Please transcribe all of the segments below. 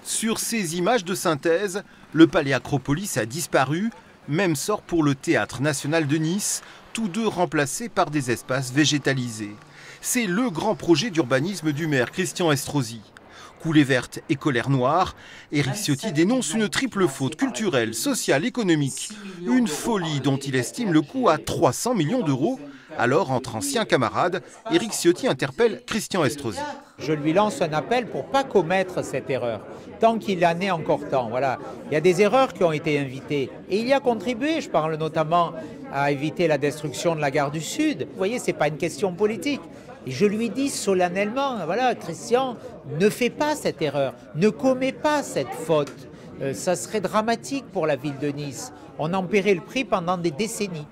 Sur ces images de synthèse, le palais Acropolis a disparu, même sort pour le Théâtre national de Nice, tous deux remplacés par des espaces végétalisés. C'est le grand projet d'urbanisme du maire Christian Estrosi. Coulée verte et colère noire, Éric Ciotti dénonce une triple faute culturelle, sociale, économique. Une folie dont il estime le coût à 300 millions d'euros. Alors, entre anciens camarades, Éric Ciotti interpelle Christian Estrosi. Je lui lance un appel pour ne pas commettre cette erreur, tant qu'il en est encore temps. Voilà. Il y a des erreurs qui ont été invitées et il y a contribué. Je parle notamment à éviter la destruction de la gare du Sud. Vous voyez, ce n'est pas une question politique. Et je lui dis solennellement, voilà, Christian, ne fais pas cette erreur, ne commets pas cette faute. Ça serait dramatique pour la ville de Nice. On en paierait le prix pendant des décennies.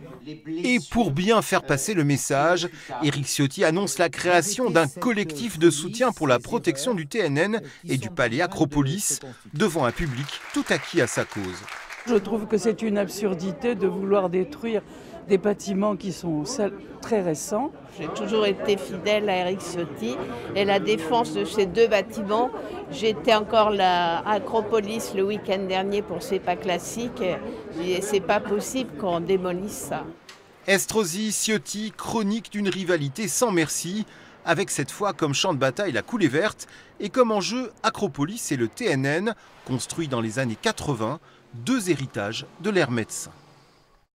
Et pour bien faire passer le message, Éric Ciotti annonce la création d'un collectif de soutien pour la protection du TNN et du palais Acropolis, devant un public tout acquis à sa cause. Je trouve que c'est une absurdité de vouloir détruire des bâtiments qui sont très récents. J'ai toujours été fidèle à Éric Ciotti et la défense de ces deux bâtiments. J'étais encore à Acropolis le week-end dernier pour C'est pas classique et c'est pas possible qu'on démolisse ça. Estrosi, Ciotti, chronique d'une rivalité sans merci, avec cette fois comme champ de bataille la coulée verte et comme enjeu Acropolis et le TNN, construits dans les années 80, deux héritages de l'ère médecin.